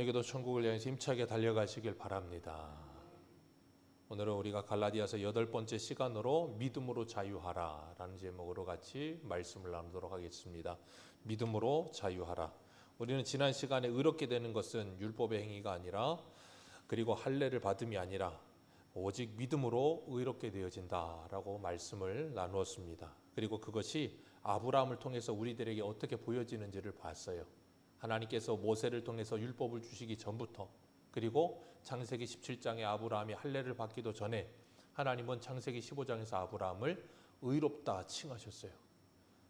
여러분에게도 천국을 향해서 힘차게 달려가시길 바랍니다. 오늘은 우리가 갈라디아서 8번째 시간으로 믿음으로 자유하라 라는 제목으로 같이 말씀을 나누도록 하겠습니다. 믿음으로 자유하라. 우리는 지난 시간에 의롭게 되는 것은 율법의 행위가 아니라, 그리고 할례를 받음이 아니라 오직 믿음으로 의롭게 되어진다라고 말씀을 나누었습니다. 그리고 그것이 아브라함을 통해서 우리들에게 어떻게 보여지는지를 봤어요. 하나님께서 모세를 통해서 율법을 주시기 전부터, 그리고 창세기 17장에 아브라함이 할례를 받기도 전에 하나님은 창세기 15장에서 아브라함을 의롭다 칭하셨어요.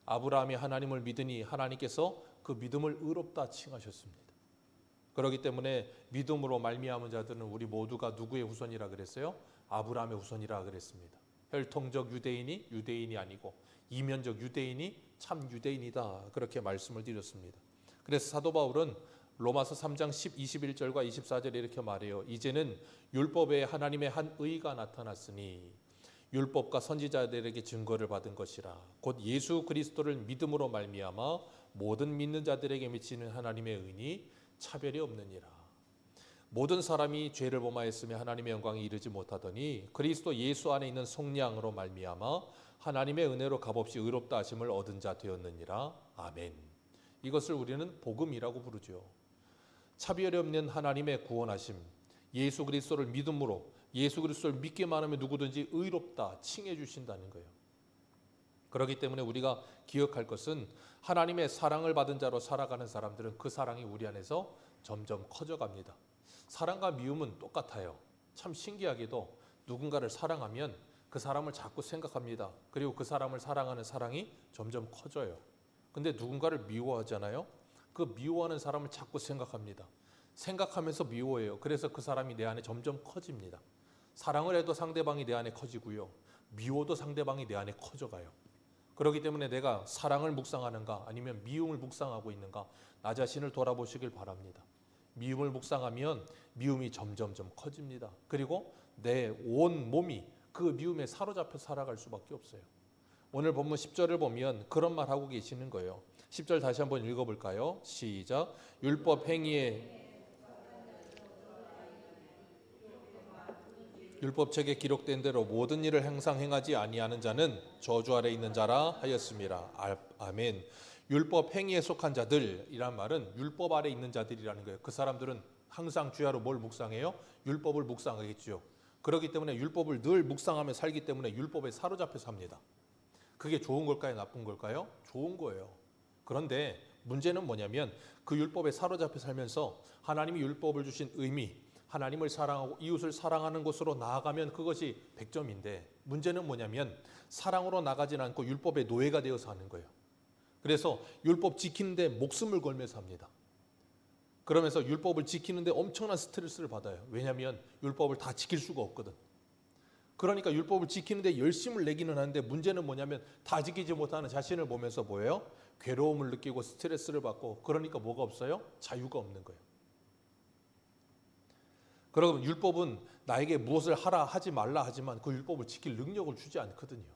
아브라함이 하나님을 믿으니 하나님께서 그 믿음을 의롭다 칭하셨습니다. 그렇기 때문에 믿음으로 말미암은 자들은 우리 모두가 누구의 후손이라 그랬어요? 아브라함의 후손이라 그랬습니다. 혈통적 유대인이 유대인이 아니고 이면적 유대인이 참 유대인이다, 그렇게 말씀을 드렸습니다. 그래서 사도 바울은 로마서 3장 21절과 24절에 이렇게 말해요. 이제는 율법에 하나님의 한 의가 나타났으니 율법과 선지자들에게 증거를 받은 것이라. 곧 예수 그리스도를 믿음으로 말미암아 모든 믿는 자들에게 미치는 하나님의 의니 차별이 없느니라. 모든 사람이 죄를 범하였으며 하나님의 영광에 이르지 못하더니 그리스도 예수 안에 있는 속량으로 말미암아 하나님의 은혜로 값없이 의롭다 하심을 얻은 자 되었느니라. 아멘. 이것을 우리는 복음이라고 부르죠. 차별이 없는 하나님의 구원하심, 예수 그리스도를 믿음으로, 예수 그리스도를 믿기만 하면 누구든지 의롭다 칭해 주신다는 거예요. 그렇기 때문에 우리가 기억할 것은 하나님의 사랑을 받은 자로 살아가는 사람들은 그 사랑이 우리 안에서 점점 커져갑니다. 사랑과 미움은 똑같아요. 참 신기하게도 누군가를 사랑하면 그 사람을 자꾸 생각합니다. 그리고 그 사람을 사랑하는 사랑이 점점 커져요. 근데 누군가를 미워하잖아요. 그 미워하는 사람을 자꾸 생각합니다. 생각하면서 미워해요. 그래서 그 사람이 내 안에 점점 커집니다. 사랑을 해도 상대방이 내 안에 커지고요, 미워도 상대방이 내 안에 커져가요. 그렇기 때문에 내가 사랑을 묵상하는가 아니면 미움을 묵상하고 있는가, 나 자신을 돌아보시길 바랍니다. 미움을 묵상하면 미움이 점점점 커집니다. 그리고 내 온 몸이 그 미움에 사로잡혀 살아갈 수밖에 없어요. 오늘 본문 10절을 보면 그런 말 하고 계시는 거예요. 10절 다시 한번 읽어볼까요? 시작. 율법 행위에 율법책에 기록된 대로 모든 일을 항상 행하지 아니하는 자는 저주 아래 있는 자라 하였습니다. 아멘. 율법 행위에 속한 자들이란 말은 율법 아래 있는 자들이라는 거예요. 그 사람들은 항상 주야로 뭘 묵상해요? 율법을 묵상하겠죠. 그렇기 때문에 율법을 늘 묵상하며 살기 때문에 율법에 사로잡혀 삽니다. 그게 좋은 걸까요? 나쁜 걸까요? 좋은 거예요. 그런데 문제는 뭐냐면 그 율법에 사로잡혀 살면서 하나님이 율법을 주신 의미, 하나님을 사랑하고 이웃을 사랑하는 곳으로 나아가면 그것이 100점인데, 문제는 뭐냐면 사랑으로 나가진 않고 율법의 노예가 되어서 하는 거예요. 그래서 율법 지키는데 목숨을 걸면서 합니다. 그러면서 율법을 지키는데 엄청난 스트레스를 받아요. 왜냐하면 율법을 다 지킬 수가 없거든. 그러니까 율법을 지키는데 열심을 내기는 하는데, 문제는 뭐냐면 다 지키지 못하는 자신을 보면서 뭐예요? 괴로움을 느끼고 스트레스를 받고, 그러니까 뭐가 없어요? 자유가 없는 거예요. 그러면 율법은 나에게 무엇을 하라 하지 말라 하지만 그 율법을 지킬 능력을 주지 않거든요.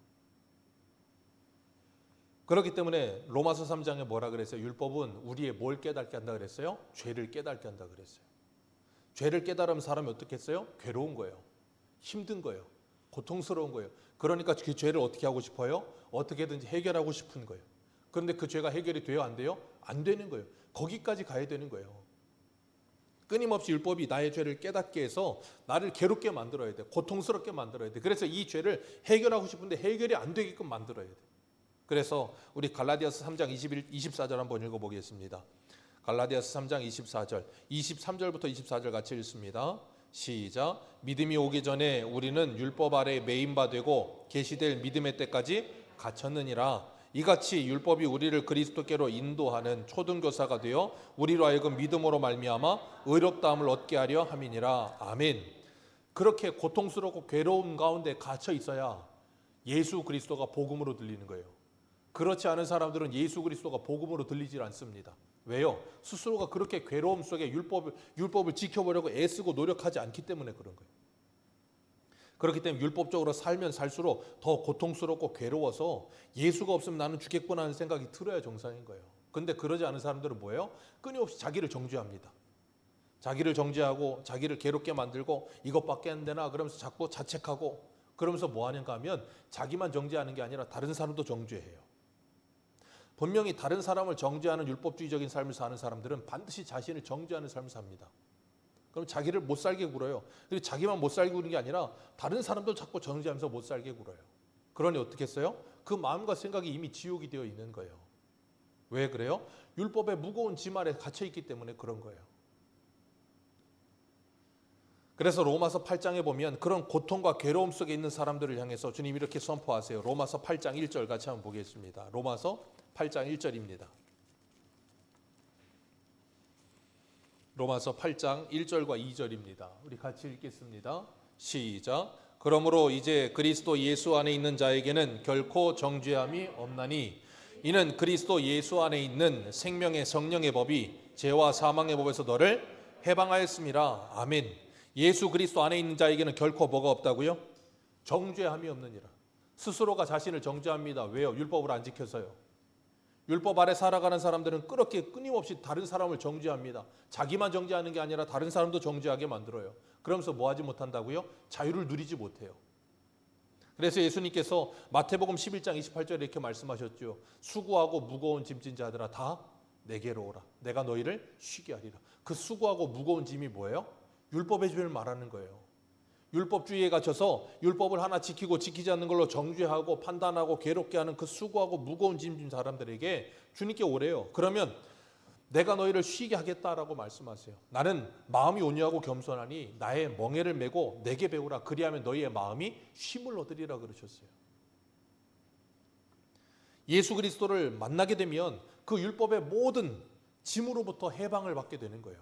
그렇기 때문에 로마서 3장에 뭐라 그랬어요? 율법은 우리의 뭘 깨닫게 한다 그랬어요? 죄를 깨닫게 한다 그랬어요. 죄를 깨달으면 사람이 어떻게 했어요? 괴로운 거예요. 힘든 거예요. 고통스러운 거예요. 그러니까 그 죄를 어떻게 하고 싶어요? 어떻게든지 해결하고 싶은 거예요. 그런데 그 죄가 해결이 돼요? 안 돼요? 안 되는 거예요. 거기까지 가야 되는 거예요. 끊임없이 율법이 나의 죄를 깨닫게 해서 나를 괴롭게 만들어야 돼. 고통스럽게 만들어야 돼. 그래서 이 죄를 해결하고 싶은데 해결이 안 되게끔 만들어야 돼. 그래서 우리 갈라디아서 3장 24절 한번 읽어보겠습니다. 갈라디아서 3장 24절, 23절부터 24절 같이 읽습니다. 시작. 믿음이 오기 전에 우리는 율법 아래 매인 바 되고 계시될 믿음의 때까지 갇혔느니라. 이같이 율법이 우리를 그리스도께로 인도하는 초등교사가 되어 우리로 하여금 믿음으로 말미암아 의롭다함을 얻게 하려 함이니라. 아멘. 그렇게 고통스럽고 괴로움 가운데 갇혀 있어야 예수 그리스도가 복음으로 들리는 거예요. 그렇지 않은 사람들은 예수 그리스도가 복음으로 들리질 않습니다. 왜요? 스스로가 그렇게 괴로움 속에 율법을 지켜보려고 애쓰고 노력하지 않기 때문에 그런 거예요. 그렇기 때문에 율법적으로 살면 살수록 더 고통스럽고 괴로워서 예수가 없으면 나는 죽겠구나 하는 생각이 들어야 정상인 거예요. 그런데 그러지 않은 사람들은 뭐예요? 끊임없이 자기를 정죄합니다. 자기를 정죄하고 자기를 괴롭게 만들고 이것밖에 안 되나 그러면서 자꾸 자책하고 그러면서 뭐 하는가 하면 자기만 정죄하는 게 아니라 다른 사람도 정죄해요. 분명히 다른 사람을 정죄하는 율법주의적인 삶을 사는 사람들은 반드시 자신을 정죄하는 삶을 삽니다. 그럼 자기를 못 살게 굴어요. 그리고 자기만 못 살게 구는 게 아니라 다른 사람도 자꾸 정죄하면서 못 살게 굴어요. 그러니 어떻게 했어요? 그 마음과 생각이 이미 지옥이 되어 있는 거예요. 왜 그래요? 율법의 무거운 짐 아래 갇혀 있기 때문에 그런 거예요. 그래서 로마서 8장에 보면 그런 고통과 괴로움 속에 있는 사람들을 향해서 주님 이렇게 선포하세요. 로마서 8장 1절 같이 한번 보겠습니다. 로마서 8장 1절입니다. 로마서 8장 1절과 2절입니다. 우리 같이 읽겠습니다. 시작. 그러므로 이제 그리스도 예수 안에 있는 자에게는 결코 정죄함이 없나니 이는 그리스도 예수 안에 있는 생명의 성령의 법이 죄와 사망의 법에서 너를 해방하였습니다. 아멘. 예수 그리스도 안에 있는 자에게는 결코 뭐가 없다고요? 정죄함이 없느니라. 스스로가 자신을 정죄합니다. 왜요? 율법을 안 지켜서요. 율법 아래 살아가는 사람들은 그렇게 끊임없이 다른 사람을 정죄합니다. 자기만 정죄하는 게 아니라 다른 사람도 정죄하게 만들어요. 그러면서 뭐 하지 못한다고요? 자유를 누리지 못해요. 그래서 예수님께서 마태복음 11장 28절에 이렇게 말씀하셨죠. 수고하고 무거운 짐진 자들아 다 내게로 오라. 내가 너희를 쉬게 하리라. 그 수고하고 무거운 짐이 뭐예요? 율법의 죄를 말하는 거예요. 율법주의에 갇혀서 율법을 하나 지키고 지키지 않는 걸로 정죄하고 판단하고 괴롭게 하는 그 수고하고 무거운 짐진 사람들에게 주님께 오래요. 그러면 내가 너희를 쉬게 하겠다라고 말씀하세요. 나는 마음이 온유하고 겸손하니 나의 멍에를 메고 내게 배우라. 그리하면 너희의 마음이 쉼을 얻으리라 그러셨어요. 예수 그리스도를 만나게 되면 그 율법의 모든 짐으로부터 해방을 받게 되는 거예요.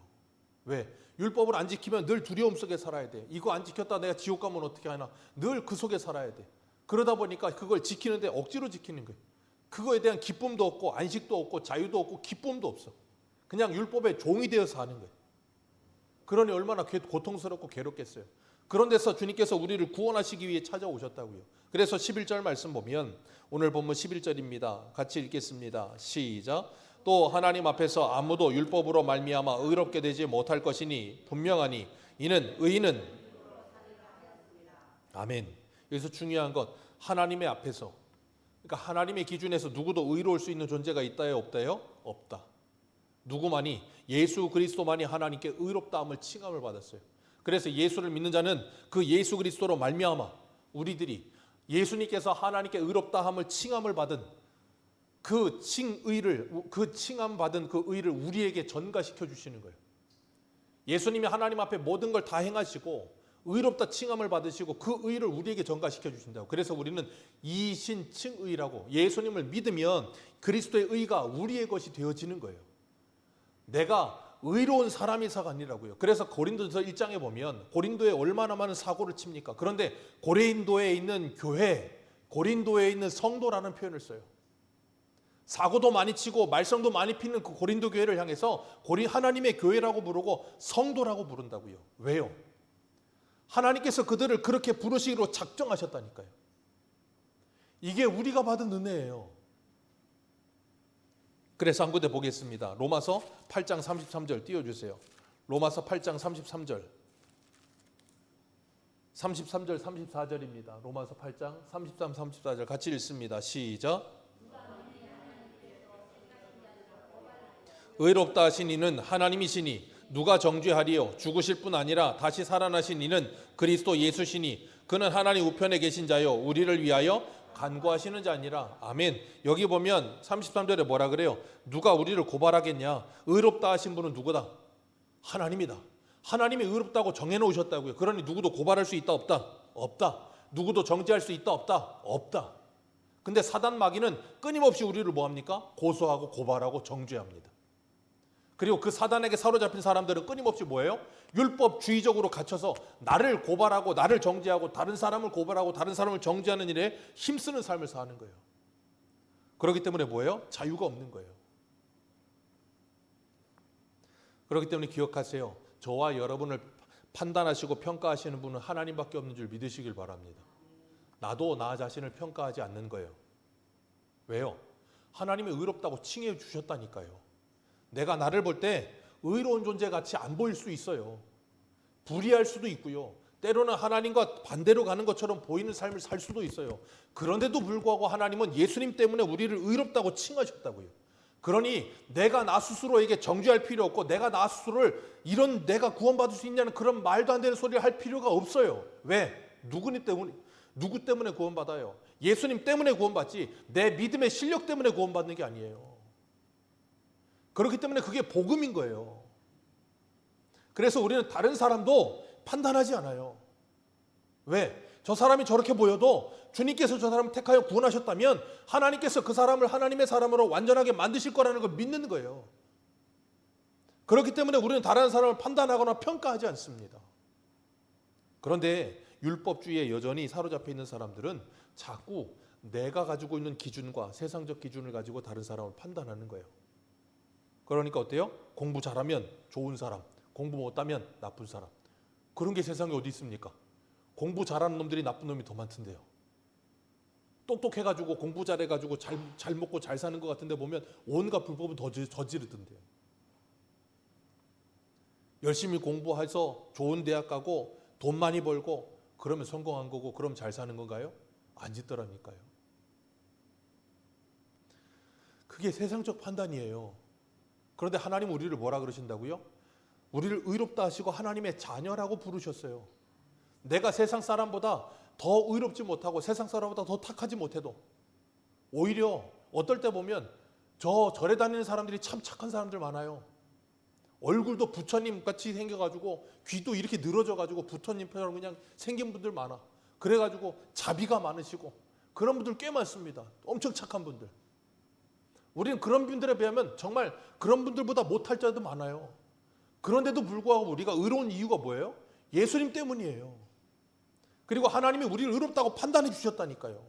왜? 율법을 안 지키면 늘 두려움 속에 살아야 돼. 이거 안 지켰다 내가 지옥 가면 어떻게 하나. 늘 그 속에 살아야 돼. 그러다 보니까 그걸 지키는데 억지로 지키는 거예요. 그거에 대한 기쁨도 없고 안식도 없고 자유도 없고 기쁨도 없어. 그냥 율법의 종이 되어서 사는 거예요. 그러니 얼마나 고통스럽고 괴롭겠어요. 그런 데서 주님께서 우리를 구원하시기 위해 찾아오셨다고요. 그래서 11절 말씀 보면 오늘 본문 11절입니다. 같이 읽겠습니다. 시작. 또 하나님 앞에서 아무도 율법으로 말미암아 의롭게 되지 못할 것이니 분명하니 이는 의인은 아멘. 여기서 중요한 것 하나님의 앞에서 그러니까 하나님의 기준에서 누구도 의로울 수 있는 존재가 있다요 없다요? 없다. 누구만이 예수 그리스도만이 하나님께 의롭다함을 칭함을 받았어요. 그래서 예수를 믿는 자는 그 예수 그리스도로 말미암아 우리들이 예수님께서 하나님께 의롭다함을 칭함을 받은 그 칭함 받은 그 의를 우리에게 전가시켜 주시는 거예요. 예수님이 하나님 앞에 모든 걸 다 행하시고 의롭다 칭함을 받으시고 그 의를 우리에게 전가시켜 주신다고. 그래서 우리는 이신칭의라고 예수님을 믿으면 그리스도의 의가 우리의 것이 되어지는 거예요. 내가 의로운 사람이사가 아니라고요. 그래서 고린도서 1장에 보면 고린도에 얼마나 많은 사고를 칩니까? 그런데 고린도에 있는 교회, 고린도에 있는 성도라는 표현을 써요. 사고도 많이 치고 말썽도 많이 피는 그 고린도 교회를 향해서 하나님의 교회라고 부르고 성도라고 부른다고요. 왜요? 하나님께서 그들을 그렇게 부르시기로 작정하셨다니까요. 이게 우리가 받은 은혜예요. 그래서 한 군데 보겠습니다. 로마서 8장 33절 띄워주세요. 로마서 8장 33절 34절입니다. 로마서 8장 33, 34절 같이 읽습니다. 시작. 의롭다 하신 이는 하나님이시니 누가 정죄하리요? 죽으실 뿐 아니라 다시 살아나신 이는 그리스도 예수시니 그는 하나님 우편에 계신 자요 우리를 위하여 간구하시는 자니라. 아멘. 여기 보면 33절에 뭐라 그래요? 누가 우리를 고발하겠냐? 의롭다 하신 분은 누구다? 하나님이다. 하나님이 의롭다고 정해놓으셨다고요. 그러니 누구도 고발할 수 있다 없다? 없다. 누구도 정죄할 수 있다 없다? 없다. 근데 사단 마귀는 끊임없이 우리를 뭐합니까? 고소하고 고발하고 정죄합니다. 그리고 그 사단에게 사로잡힌 사람들은 끊임없이 뭐예요? 율법주의적으로 갇혀서 나를 고발하고 나를 정죄하고 다른 사람을 고발하고 다른 사람을 정죄하는 일에 힘쓰는 삶을 사는 거예요. 그렇기 때문에 뭐예요? 자유가 없는 거예요. 그렇기 때문에 기억하세요. 저와 여러분을 판단하시고 평가하시는 분은 하나님밖에 없는 줄 믿으시길 바랍니다. 나도 나 자신을 평가하지 않는 거예요. 왜요? 하나님이 의롭다고 칭해 주셨다니까요. 내가 나를 볼 때 의로운 존재같이 안 보일 수 있어요. 불의할 수도 있고요. 때로는 하나님과 반대로 가는 것처럼 보이는 삶을 살 수도 있어요. 그런데도 불구하고 하나님은 예수님 때문에 우리를 의롭다고 칭하셨다고요. 그러니 내가 나 스스로에게 정죄할 필요 없고 내가 나 스스로를 이런 내가 구원받을 수 있냐는 그런 말도 안 되는 소리를 할 필요가 없어요. 왜? 누구 때문에 구원받아요? 예수님 때문에 구원받지 내 믿음의 실력 때문에 구원받는 게 아니에요. 그렇기 때문에 그게 복음인 거예요. 그래서 우리는 다른 사람도 판단하지 않아요. 왜? 저 사람이 저렇게 보여도 주님께서 저 사람을 택하여 구원하셨다면 하나님께서 그 사람을 하나님의 사람으로 완전하게 만드실 거라는 걸 믿는 거예요. 그렇기 때문에 우리는 다른 사람을 판단하거나 평가하지 않습니다. 그런데 율법주의에 여전히 사로잡혀 있는 사람들은 자꾸 내가 가지고 있는 기준과 세상적 기준을 가지고 다른 사람을 판단하는 거예요. 그러니까 어때요? 공부 잘하면 좋은 사람, 공부 못하면 나쁜 사람. 그런 게 세상에 어디 있습니까? 공부 잘하는 놈들이 나쁜 놈이 더 많던데요. 똑똑해가지고 공부 잘해가지고 잘 먹고 잘 사는 것 같은데 보면 온갖 불법은 더 저지르던데요. 열심히 공부해서 좋은 대학 가고 돈 많이 벌고 그러면 성공한 거고 그럼 잘 사는 건가요? 아니더라니까요. 그게 세상적 판단이에요. 그런데 하나님 우리를 뭐라 그러신다고요? 우리를 의롭다 하시고 하나님의 자녀라고 부르셨어요. 내가 세상 사람보다 더 의롭지 못하고 세상 사람보다 더 탁하지 못해도 오히려 어떨 때 보면 절에 다니는 사람들이 참 착한 사람들 많아요. 얼굴도 부처님 같이 생겨가지고 귀도 이렇게 늘어져가지고 부처님처럼 그냥 생긴 분들 많아. 그래가지고 자비가 많으시고 그런 분들 꽤 많습니다. 엄청 착한 분들. 우리는 그런 분들에 비하면 정말 그런 분들보다 못할 자도 많아요. 그런데도 불구하고 우리가 의로운 이유가 뭐예요? 예수님 때문이에요. 그리고 하나님이 우리를 의롭다고 판단해 주셨다니까요.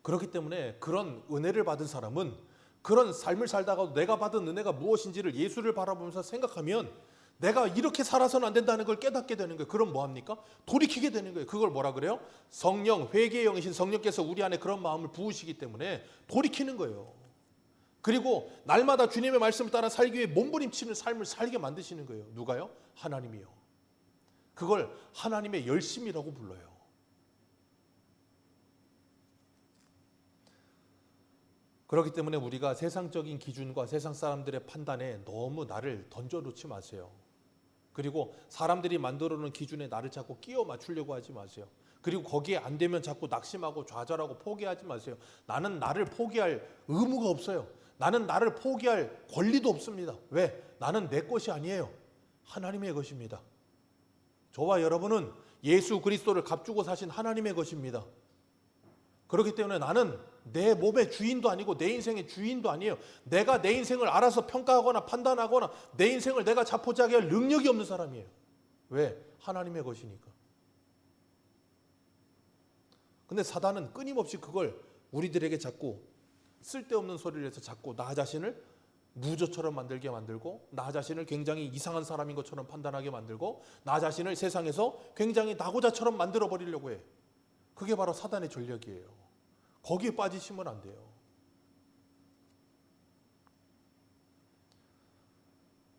그렇기 때문에 그런 은혜를 받은 사람은 그런 삶을 살다가도 내가 받은 은혜가 무엇인지를 예수를 바라보면서 생각하면 내가 이렇게 살아서는 안 된다는 걸 깨닫게 되는 거예요. 그럼 뭐합니까? 돌이키게 되는 거예요. 그걸 뭐라 그래요? 성령, 회개의 영이신 성령께서 우리 안에 그런 마음을 부으시기 때문에 돌이키는 거예요. 그리고 날마다 주님의 말씀을 따라 살기 위해 몸부림치는 삶을 살게 만드시는 거예요. 누가요? 하나님이요. 그걸 하나님의 열심이라고 불러요. 그렇기 때문에 우리가 세상적인 기준과 세상 사람들의 판단에 너무 나를 던져놓지 마세요. 그리고 사람들이 만들어놓은 기준에 나를 자꾸 끼워 맞추려고 하지 마세요. 그리고 거기에 안 되면 자꾸 낙심하고 좌절하고 포기하지 마세요. 나는 나를 포기할 의무가 없어요. 나는 나를 포기할 권리도 없습니다. 왜? 나는 내 것이 아니에요. 하나님의 것입니다. 저와 여러분은 예수 그리스도를 값주고 사신 하나님의 것입니다. 그렇기 때문에 나는 내 몸의 주인도 아니고 내 인생의 주인도 아니에요. 내가 내 인생을 알아서 평가하거나 판단하거나 내 인생을 내가 자포자기할 능력이 없는 사람이에요. 왜? 하나님의 것이니까. 근데 사단은 끊임없이 그걸 우리들에게 자꾸 쓸데없는 소리를 해서 자꾸 나 자신을 무저처럼 만들게 만들고 나 자신을 굉장히 이상한 사람인 것처럼 판단하게 만들고 나 자신을 세상에서 굉장히 나고자처럼 만들어 버리려고 해. 그게 바로 사단의 전략이에요. 거기에 빠지시면 안 돼요.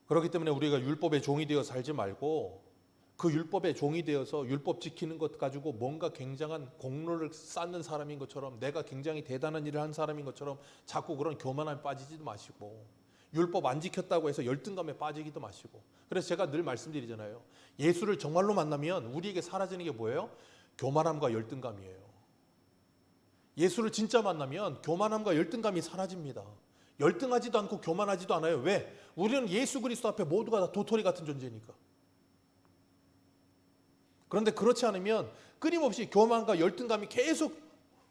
그렇기 때문에 우리가 율법의 종이 되어 살지 말고 그 율법의 종이 되어서 율법 지키는 것 가지고 뭔가 굉장한 공로를 쌓는 사람인 것처럼 내가 굉장히 대단한 일을 한 사람인 것처럼 자꾸 그런 교만함에 빠지지도 마시고 율법 안 지켰다고 해서 열등감에 빠지기도 마시고. 그래서 제가 늘 말씀드리잖아요. 예수를 정말로 만나면 우리에게 사라지는 게 뭐예요? 교만함과 열등감이에요. 예수를 진짜 만나면 교만함과 열등감이 사라집니다. 열등하지도 않고 교만하지도 않아요. 왜? 우리는 예수 그리스도 앞에 모두가 다 도토리 같은 존재니까. 그런데 그렇지 않으면 끊임없이 교만과 열등감이 계속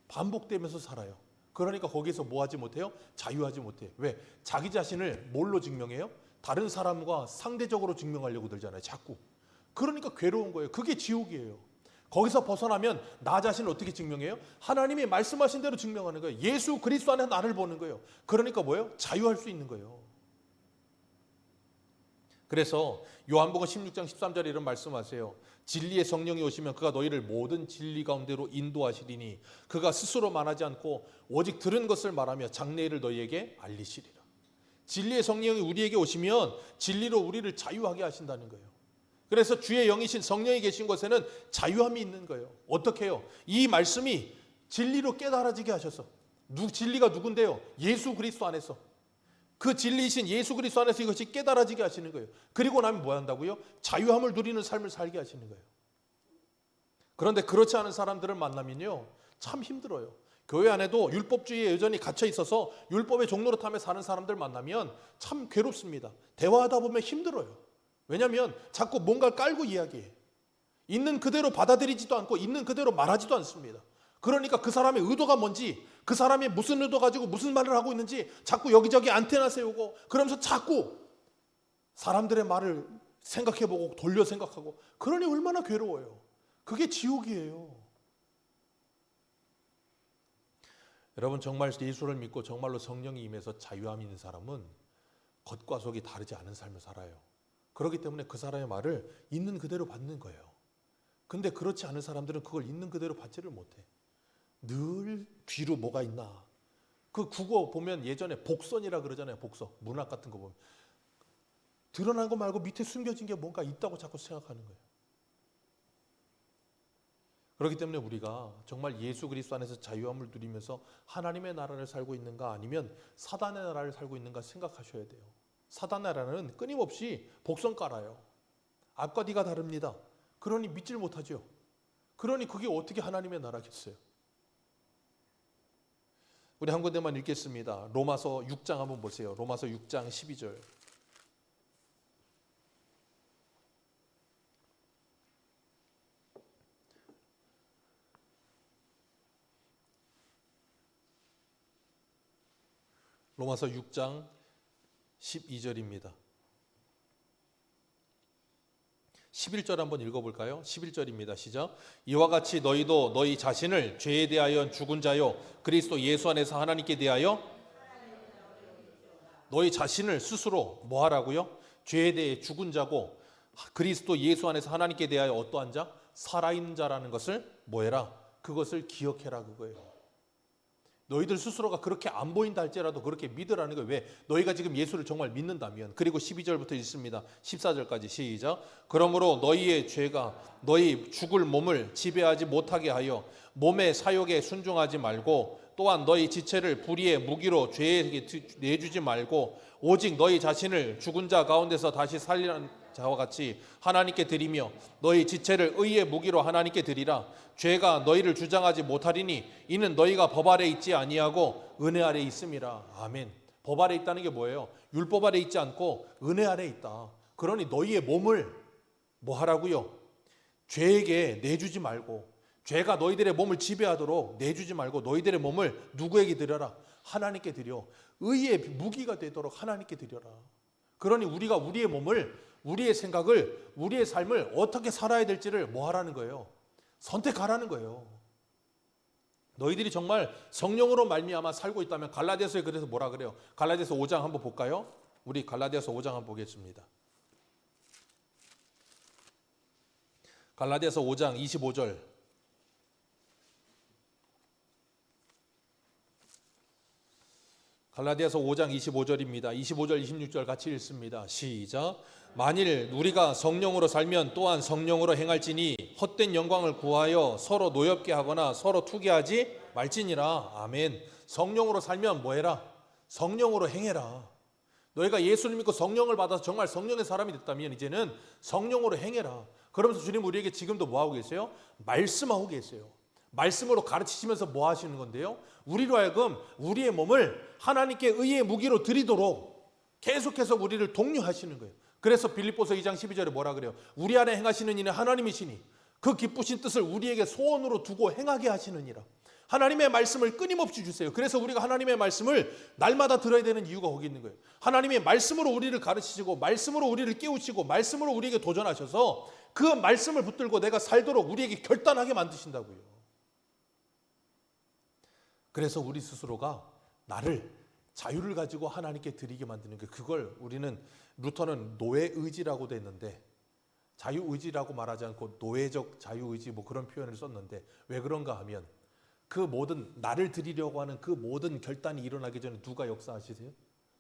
반복되면서 살아요. 그러니까 거기서 뭐 하지 못해요? 자유하지 못해요. 왜? 자기 자신을 뭘로 증명해요? 다른 사람과 상대적으로 증명하려고 들잖아요. 자꾸. 그러니까 괴로운 거예요. 그게 지옥이에요. 거기서 벗어나면 나 자신을 어떻게 증명해요? 하나님이 말씀하신 대로 증명하는 거예요. 예수 그리스도 안에 나를 보는 거예요. 그러니까 뭐예요? 자유할 수 있는 거예요. 그래서 요한복음 16장 13절에 이런 말씀하세요. 진리의 성령이 오시면 그가 너희를 모든 진리 가운데로 인도하시리니 그가 스스로 말하지 않고 오직 들은 것을 말하며 장래일을 너희에게 알리시리라. 진리의 성령이 우리에게 오시면 진리로 우리를 자유하게 하신다는 거예요. 그래서 주의 영이신 성령이 계신 곳에는 자유함이 있는 거예요. 어떻게 해요? 이 말씀이 진리로 깨달아지게 하셔서, 진리가 누군데요? 예수 그리스도 안에서, 그 진리이신 예수 그리스도 안에서 이것이 깨달아지게 하시는 거예요. 그리고 나면 뭐 한다고요? 자유함을 누리는 삶을 살게 하시는 거예요. 그런데 그렇지 않은 사람들을 만나면요, 참 힘들어요. 교회 안에도 율법주의에 여전히 갇혀 있어서 율법의 종노릇하며 사는 사람들 만나면 참 괴롭습니다. 대화하다 보면 힘들어요. 왜냐하면 자꾸 뭔가를 깔고 이야기해. 있는 그대로 받아들이지도 않고 있는 그대로 말하지도 않습니다. 그러니까 그 사람의 의도가 뭔지, 그 사람이 무슨 의도 가지고 무슨 말을 하고 있는지 자꾸 여기저기 안테나 세우고, 그러면서 자꾸 사람들의 말을 생각해보고 돌려 생각하고, 그러니 얼마나 괴로워요. 그게 지옥이에요. 여러분, 정말 예수를 믿고 정말로 성령이 임해서 자유함이 있는 사람은 겉과 속이 다르지 않은 삶을 살아요. 그렇기 때문에 그 사람의 말을 있는 그대로 받는 거예요. 근데 그렇지 않은 사람들은 그걸 있는 그대로 받지를 못해. 늘 뒤로 뭐가 있나. 그 국어 보면 예전에 복선이라 그러잖아요. 복선. 문학 같은 거 보면. 드러난 거 말고 밑에 숨겨진 게 뭔가 있다고 자꾸 생각하는 거예요. 그렇기 때문에 우리가 정말 예수 그리스도 안에서 자유함을 누리면서 하나님의 나라를 살고 있는가, 아니면 사단의 나라를 살고 있는가 생각하셔야 돼요. 사단의 나라는 끊임없이 복선 깔아요. 앞과 뒤가 다릅니다. 그러니 믿질 못하죠. 그러니 그게 어떻게 하나님의 나라겠어요. 우리 한 군데만 읽겠습니다. 로마서 6장 한번 보세요. 로마서 6장 12절. 로마서 6장 12절입니다. 11절 한번 읽어볼까요? 11절입니다. 시작. 이와 같이 너희도 너희 자신을 죄에 대하여 죽은 자요 그리스도 예수 안에서 하나님께 대하여, 너희 자신을 스스로 뭐 하라고요? 죄에 대해 죽은 자고 그리스도 예수 안에서 하나님께 대하여 어떠한 자? 살아있는 자라는 것을 뭐 해라? 그것을 기억해라, 그거예요. 너희들 스스로가 그렇게 안 보인다 할지라도 그렇게 믿으라는 거예요. 왜? 너희가 지금 예수를 정말 믿는다면. 그리고 12절부터 읽습니다. 14절까지 시작. 그러므로 너희의 죄가 너희 죽을 몸을 지배하지 못하게 하여 몸의 사욕에 순종하지 말고, 또한 너희 지체를 불의의 무기로 죄에게 내주지 말고, 오직 너희 자신을 죽은 자 가운데서 다시 살리는 자와 같이 하나님께 드리며 너희 지체를 의의 무기로 하나님께 드리라. 죄가 너희를 주장하지 못하리니 이는 너희가 법 아래 있지 아니하고 은혜 아래 있음이라. 아멘. 법 아래 있다는 게 뭐예요? 율법 아래 있지 않고 은혜 아래 있다. 그러니 너희의 몸을 뭐 하라고요? 죄에게 내주지 말고, 죄가 너희들의 몸을 지배하도록 내주지 말고 너희들의 몸을 누구에게 드려라? 하나님께 드려. 의의 무기가 되도록 하나님께 드려라. 그러니 우리가 우리의 몸을, 우리의 생각을, 우리의 삶을 어떻게 살아야 될지를 뭐 하라는 거예요? 선택하라는 거예요. 너희들이 정말 성령으로 말미암아 살고 있다면, 갈라디아서에 그래서 뭐라 그래요? 갈라디아서 5장 한번 볼까요? 우리 갈라디아서 5장 한번 보겠습니다. 갈라디아서 5장 25절. 갈라디아서 5장 25절입니다. 25절 26절 같이 읽습니다. 시작. 만일 우리가 성령으로 살면 또한 성령으로 행할지니 헛된 영광을 구하여 서로 노엽게 하거나 서로 투기하지 말지니라. 아멘. 성령으로 살면 뭐해라? 성령으로 행해라. 너희가 예수를 믿고 성령을 받아서 정말 성령의 사람이 됐다면 이제는 성령으로 행해라. 그러면서 주님 우리에게 지금도 뭐하고 계세요? 말씀하고 계세요. 말씀으로 가르치시면서 뭐 하시는 건데요? 우리로 하여금 우리의 몸을 하나님께 의의 무기로 드리도록 계속해서 우리를 독려하시는 거예요. 그래서 빌립보서 2장 12절에 뭐라 그래요? 우리 안에 행하시는 이는 하나님이시니 그 기쁘신 뜻을 우리에게 소원으로 두고 행하게 하시느니라. 하나님의 말씀을 끊임없이 주세요. 그래서 우리가 하나님의 말씀을 날마다 들어야 되는 이유가 거기 있는 거예요. 하나님의 말씀으로 우리를 가르치시고 말씀으로 우리를 깨우치고 말씀으로 우리에게 도전하셔서 그 말씀을 붙들고 내가 살도록 우리에게 결단하게 만드신다고요. 그래서 우리 스스로가 나를 자유를 가지고 하나님께 드리게 만드는 게, 그걸 우리는 루터는 노예의지라고 됐는데, 자유의지라고 말하지 않고 노예적 자유의지 뭐 그런 표현을 썼는데, 왜 그런가 하면 그 모든 나를 드리려고 하는 그 모든 결단이 일어나기 전에 누가 역사하시세요?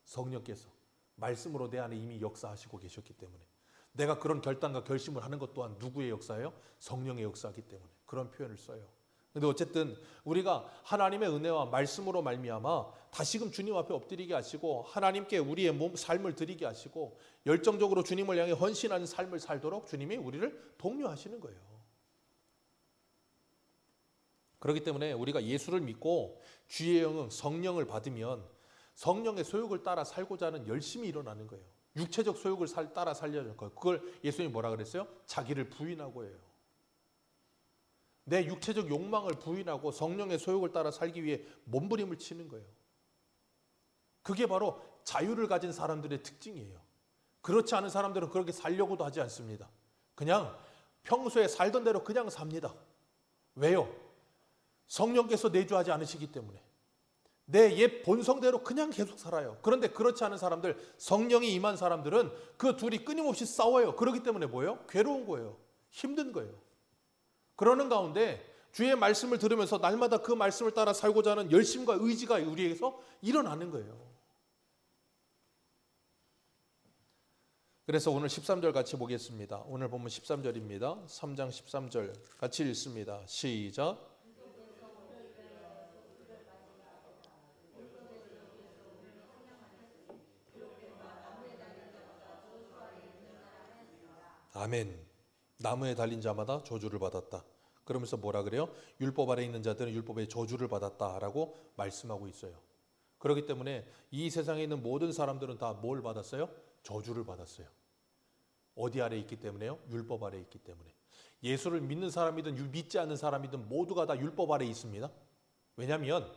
성령께서 말씀으로 내 안에 이미 역사하시고 계셨기 때문에. 내가 그런 결단과 결심을 하는 것 또한 누구의 역사예요? 성령의 역사이기 때문에 그런 표현을 써요. 근데 어쨌든 우리가 하나님의 은혜와 말씀으로 말미암아 다시금 주님 앞에 엎드리게 하시고 하나님께 우리의 삶을 드리게 하시고 열정적으로 주님을 향해 헌신하는 삶을 살도록 주님이 우리를 독려하시는 거예요. 그렇기 때문에 우리가 예수를 믿고 주의 영은 성령을 받으면 성령의 소욕을 따라 살고자 하는 열심이 일어나는 거예요. 육체적 소욕을 따라 살려는 거예요. 그걸 예수님이 뭐라 그랬어요? 자기를 부인하고 해요. 내 육체적 욕망을 부인하고 성령의 소욕을 따라 살기 위해 몸부림을 치는 거예요. 그게 바로 자유를 가진 사람들의 특징이에요. 그렇지 않은 사람들은 그렇게 살려고도 하지 않습니다. 그냥 평소에 살던 대로 그냥 삽니다. 왜요? 성령께서 내주하지 않으시기 때문에. 내 옛 본성대로 그냥 계속 살아요. 그런데 그렇지 않은 사람들, 성령이 임한 사람들은 그 둘이 끊임없이 싸워요. 그렇기 때문에 뭐예요? 괴로운 거예요. 힘든 거예요. 그러는 가운데 주의 말씀을 들으면서 날마다 그 말씀을 따라 살고자 하는 열심과 의지가 우리에게서 일어나는 거예요. 그래서 오늘 13절 같이 보겠습니다. 오늘 보면 13절입니다. 3장 13절 같이 읽습니다. 시작. 아멘. 나무에 달린 자마다 저주를 받았다. 그러면서 뭐라 그래요? 율법 아래 있는 자들은 율법의 저주를 받았다라고 말씀하고 있어요. 그렇기 때문에 이 세상에 있는 모든 사람들은 다 뭘 받았어요? 저주를 받았어요. 어디 아래 있기 때문에요? 율법 아래 있기 때문에. 예수를 믿는 사람이든 믿지 않는 사람이든 모두가 다 율법 아래 있습니다. 왜냐하면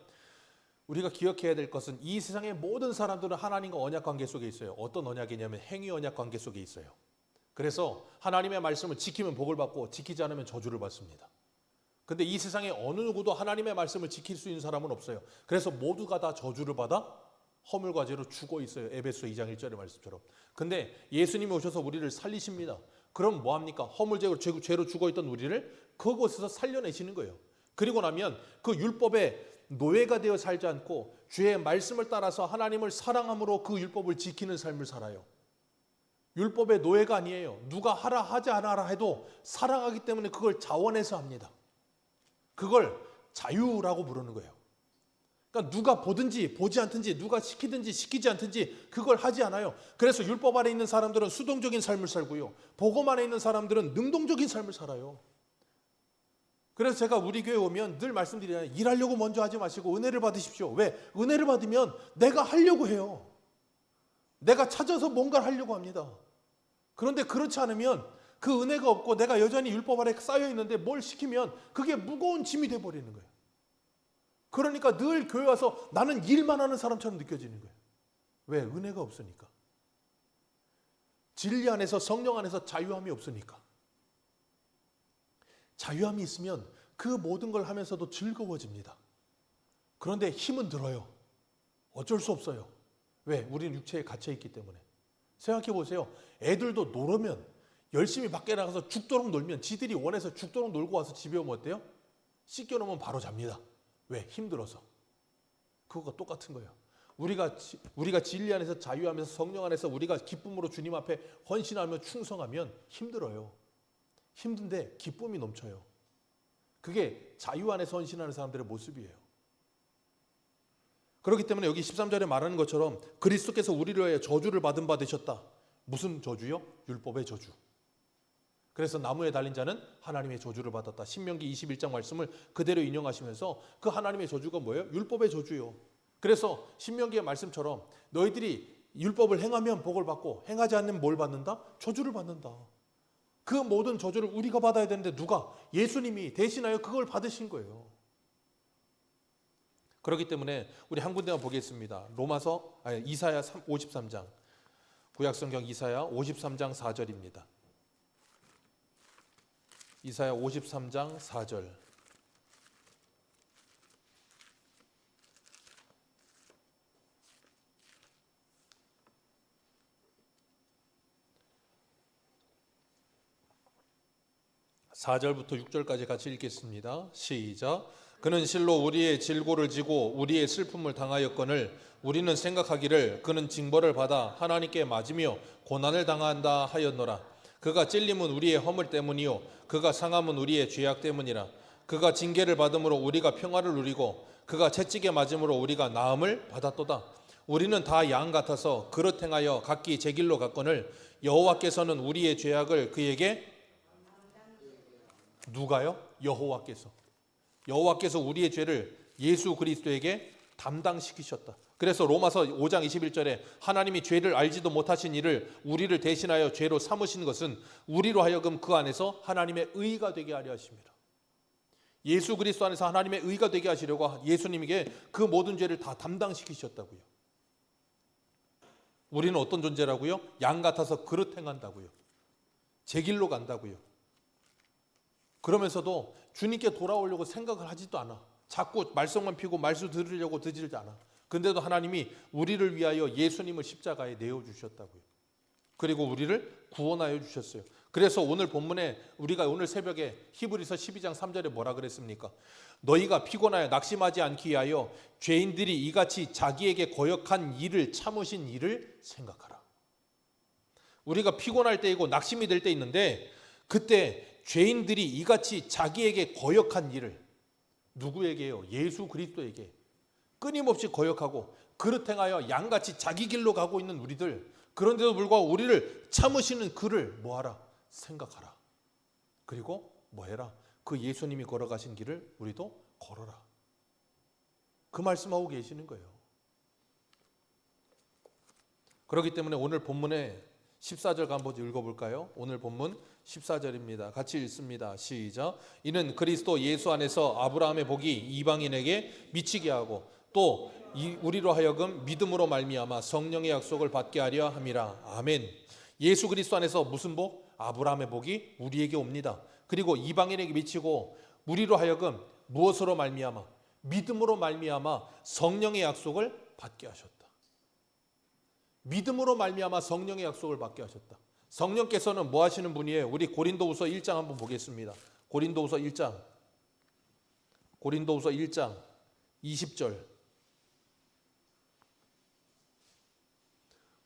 우리가 기억해야 될 것은 이 세상의 모든 사람들은 하나님과 언약 관계 속에 있어요. 어떤 언약이냐면 행위 언약 관계 속에 있어요. 그래서 하나님의 말씀을 지키면 복을 받고 지키지 않으면 저주를 받습니다. 근데 이 세상에 어느 누구도 하나님의 말씀을 지킬 수 있는 사람은 없어요. 그래서 모두가 다 저주를 받아 허물과 죄로 죽어 있어요. 에베소 2장 1절의 말씀처럼. 근데 예수님이 오셔서 우리를 살리십니다. 그럼 뭐합니까? 허물죄로 죄로 죽어 있던 우리를 그곳에서 살려내시는 거예요. 그리고 나면 그 율법의 노예가 되어 살지 않고 주의 말씀을 따라서 하나님을 사랑함으로 그 율법을 지키는 삶을 살아요. 율법의 노예가 아니에요. 누가 하라 하지 않아라 해도 사랑하기 때문에 그걸 자원해서 합니다. 그걸 자유라고 부르는 거예요. 그러니까 누가 보든지 보지 않든지 누가 시키든지 시키지 않든지 그걸 하지 않아요. 그래서 율법 아래 있는 사람들은 수동적인 삶을 살고요. 복음 안에 있는 사람들은 능동적인 삶을 살아요. 그래서 제가 우리 교회 오면 늘 말씀드리잖아요. 일하려고 먼저 하지 마시고 은혜를 받으십시오. 왜? 은혜를 받으면 내가 하려고 해요. 내가 찾아서 뭔가를 하려고 합니다. 그런데 그렇지 않으면 그 은혜가 없고 내가 여전히 율법 아래 쌓여 있는데 뭘 시키면 그게 무거운 짐이 돼버리는 거예요. 그러니까 늘 교회 와서 나는 일만 하는 사람처럼 느껴지는 거예요. 왜? 은혜가 없으니까. 진리 안에서 성령 안에서 자유함이 없으니까. 자유함이 있으면 그 모든 걸 하면서도 즐거워집니다. 그런데 힘은 들어요. 어쩔 수 없어요. 왜? 우리는 육체에 갇혀있기 때문에. 생각해 보세요. 애들도 놀으면 열심히 밖에 나가서 죽도록 놀면 지들이 원해서 죽도록 놀고 와서 집에 오면 어때요? 씻겨놓으면 바로 잡니다. 왜? 힘들어서. 그거가 똑같은 거예요. 우리가 진리 안에서 자유하면서 성령 안에서 우리가 기쁨으로 주님 앞에 헌신하며 충성하면 힘들어요. 힘든데 기쁨이 넘쳐요. 그게 자유 안에서 헌신하는 사람들의 모습이에요. 그렇기 때문에 여기 13절에 말하는 것처럼 그리스도께서 우리를 위해 저주를 받은 바 되셨다. 무슨 저주요? 율법의 저주. 그래서 나무에 달린 자는 하나님의 저주를 받았다. 신명기 21장 말씀을 그대로 인용하시면서 그 하나님의 저주가 뭐예요? 율법의 저주요. 그래서 신명기의 말씀처럼 너희들이 율법을 행하면 복을 받고 행하지 않으면 뭘 받는다? 저주를 받는다. 그 모든 저주를 우리가 받아야 되는데 누가? 예수님이 대신하여 그걸 받으신 거예요. 그렇기 때문에 우리 한 군데만 보겠습니다. 이사야 53장. 구약성경 이사야 53장 4절입니다. 이사야 53장 4절. (4절부터) (6절까지) 같이 읽겠습니다. 시작. 그는 실로 우리의 질고를 지고 우리의 슬픔을 당하였거늘 우리는 생각하기를 그는 징벌을 받아 하나님께 맞으며 고난을 당한다 하였노라. 그가 찔림은 우리의 허물 때문이요 그가 상함은 우리의 죄악 때문이라. 그가 징계를 받음으로 우리가 평화를 누리고 그가 채찍에 맞음으로 우리가 나음을 받았도다. 우리는 다 양 같아서 그릇 행하여 각기 제 길로 갔거늘 여호와께서는 우리의 죄악을 그에게 누가요? 여호와께서 우리의 죄를 예수 그리스도에게 담당시키셨다. 그래서 로마서 5장 21절에 하나님이 죄를 알지도 못하신 이를 우리를 대신하여 죄로 삼으신 것은 우리로 하여금 그 안에서 하나님의 의가 되게 하려 하십니다. 예수 그리스도 안에서 하나님의 의가 되게 하시려고 예수님에게 그 모든 죄를 다 담당시키셨다고요. 우리는 어떤 존재라고요? 양 같아서 그릇 행한다고요. 제 길로 간다고요. 그러면서도 주님께 돌아오려고 생각을 하지도 않아. 자꾸 말썽만 피우고 말씀 들으려고 듣지 않아. 근데도 하나님이 우리를 위하여 예수님을 십자가에 내어주셨다고요. 그리고 우리를 구원하여 주셨어요. 그래서 오늘 본문에 우리가 오늘 새벽에 히브리서 12장 3절에 뭐라 그랬습니까? 너희가 피곤하여 낙심하지 않기 위하여 죄인들이 이같이 자기에게 거역한 일을 참으신 일을 생각하라. 우리가 피곤할 때이고 낙심이 될 때 있는데 그때 죄인들이 이같이 자기에게 거역한 일을 누구에게요? 예수 그리스도에게 끊임없이 거역하고 그릇 행하여 양같이 자기 길로 가고 있는 우리들, 그런데도 불구하고 우리를 참으시는 그를 뭐하라? 생각하라. 그리고 뭐해라? 그 예수님이 걸어가신 길을 우리도 걸어라. 그 말씀하고 계시는 거예요. 그렇기 때문에 오늘 본문에 14절 한번 읽어볼까요? 오늘 본문 14절입니다. 같이 읽습니다. 시작. 이는 그리스도 예수 안에서 아브라함의 복이 이방인에게 미치게 하고 또 우리로 하여금 믿음으로 말미암아 성령의 약속을 받게 하려 함이라. 아멘. 예수 그리스도 안에서 무슨 복? 아브라함의 복이 우리에게 옵니다. 그리고 이방인에게 미치고 우리로 하여금 무엇으로 말미암아? 믿음으로 말미암아 성령의 약속을 받게 하셨다. 믿음으로 말미암아 성령의 약속을 받게 하셨다. 성령께서는 뭐 하시는 분이에요? 우리 고린도후서 1장 한번 보겠습니다. 고린도후서 1장 20절.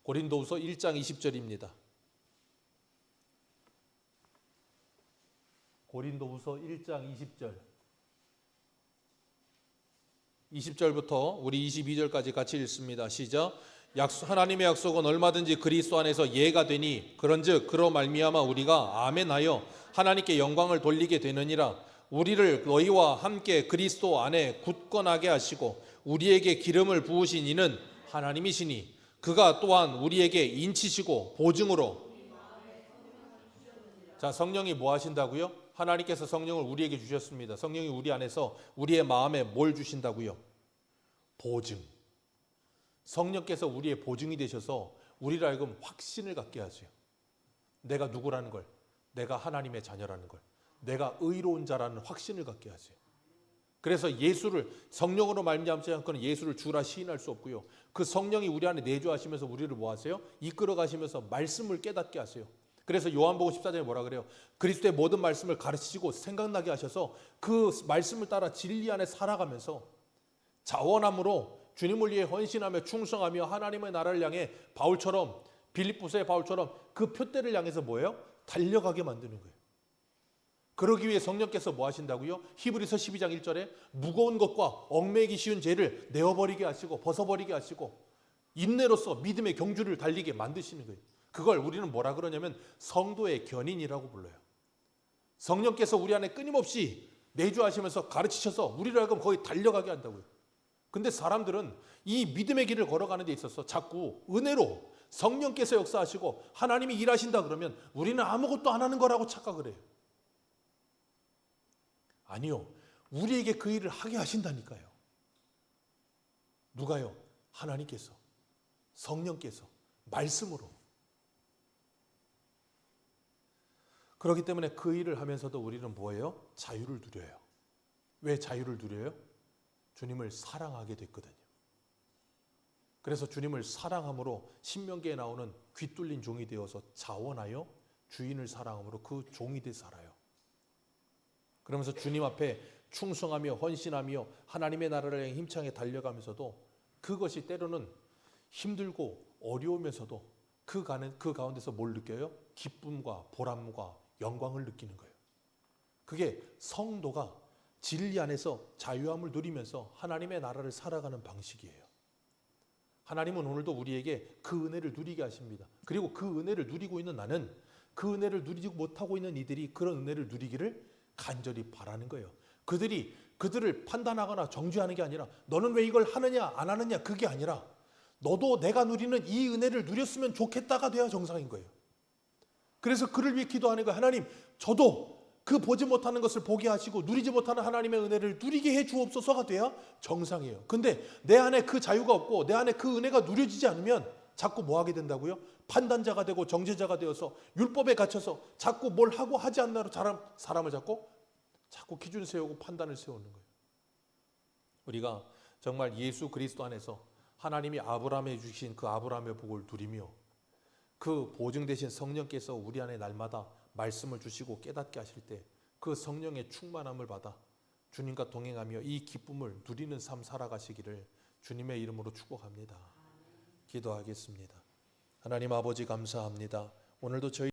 고린도후서 1장 20절입니다. 고린도후서 1장 20절. 20절부터 우리 22절까지 같이 읽습니다. 시작. 하나님의 약속은 얼마든지 그리스도 안에서 예가 되니 그런즉 그로 말미암아 우리가 아멘하여 하나님께 영광을 돌리게 되느니라. 우리를 너희와 함께 그리스도 안에 굳건하게 하시고 우리에게 기름을 부으신 이는 하나님이시니 그가 또한 우리에게 인치시고 보증으로. 자, 성령이 뭐 하신다고요? 하나님께서 성령을 우리에게 주셨습니다. 성령이 우리 안에서 우리의 마음에 뭘 주신다고요? 보증. 성령께서 우리의 보증이 되셔서 우리를 하여금 확신을 갖게 하세요. 내가 누구라는 걸, 내가 하나님의 자녀라는 걸, 내가 의로운 자라는 확신을 갖게 하세요. 그래서 예수를 성령으로 말미암지 않고는 예수를 주라 시인할 수 없고요. 그 성령이 우리 안에 내주하시면서 우리를 뭐 하세요? 이끌어 가시면서 말씀을 깨닫게 하세요. 그래서 요한복음 14장에 뭐라 그래요? 그리스도의 모든 말씀을 가르치시고 생각나게 하셔서 그 말씀을 따라 진리 안에 살아가면서 자원함으로 주님을 위해 헌신하며 충성하며 하나님의 나라를 향해 바울처럼, 빌립보서의 바울처럼 그 표대를 향해서 뭐예요? 달려가게 만드는 거예요. 그러기 위해 성령께서 뭐 하신다고요? 히브리서 12장 1절에 무거운 것과 얽매이기 쉬운 죄를 내어버리게 하시고 벗어버리게 하시고 인내로서 믿음의 경주를 달리게 만드시는 거예요. 그걸 우리는 뭐라 그러냐면 성도의 견인이라고 불러요. 성령께서 우리 안에 끊임없이 내주하시면서 가르치셔서 우리를 하여금 거의 달려가게 한다고요. 근데 사람들은 이 믿음의 길을 걸어가는 데 있어서 자꾸 은혜로 성령께서 역사하시고 하나님이 일하신다 그러면 우리는 아무것도 안 하는 거라고 착각을 해요. 아니요. 우리에게 그 일을 하게 하신다니까요. 누가요? 하나님께서, 성령께서, 말씀으로. 그렇기 때문에 그 일을 하면서도 우리는 뭐예요? 자유를 누려요. 왜 자유를 누려요? 주님을 사랑하게 됐거든요. 그래서 주님을 사랑함으로 신명기에 나오는 귀 뚫린 종이 되어서 자원하여 주인을 사랑함으로 그 종이 돼 살아요. 그러면서 주님 앞에 충성하며 헌신하며 하나님의 나라를 향해 힘차게 달려가면서도 그것이 때로는 힘들고 어려우면서도 그 가운데서 뭘 느껴요? 기쁨과 보람과 영광을 느끼는 거예요. 그게 성도가 진리 안에서 자유함을 누리면서 하나님의 나라를 살아가는 방식이에요. 하나님은 오늘도 우리에게 그 은혜를 누리게 하십니다. 그리고 그 은혜를 누리고 있는 나는 그 은혜를 누리지 못하고 있는 이들이 그런 은혜를 누리기를 간절히 바라는 거예요. 그들을 판단하거나 정죄하는 게 아니라 너는 왜 이걸 하느냐 안 하느냐 그게 아니라 너도 내가 누리는 이 은혜를 누렸으면 좋겠다가 돼야 정상인 거예요. 그래서 그를 위해 기도하는 거예요. 하나님, 저도 그 보지 못하는 것을 보게 하시고 누리지 못하는 하나님의 은혜를 누리게 해 주옵소서가 돼야 정상이에요. 근데 내 안에 그 자유가 없고 내 안에 그 은혜가 누려지지 않으면 자꾸 뭐 하게 된다고요? 판단자가 되고 정죄자가 되어서 율법에 갇혀서 자꾸 뭘 하고 하지 않나로 사람을 자꾸 기준 세우고 판단을 세우는 거예요. 우리가 정말 예수 그리스도 안에서 하나님이 아브라함에 주신 그 아브라함의 복을 누리며 그 보증 되신 성령께서 우리 안에 날마다 말씀을 주시고 깨닫게 하실 때 그 성령의 충만함을 받아 주님과 동행하며 이 기쁨을 누리는 삶 살아가시기를 주님의 이름으로 축복합니다. 기도하겠습니다. 하나님 아버지 감사합니다. 오늘도 저희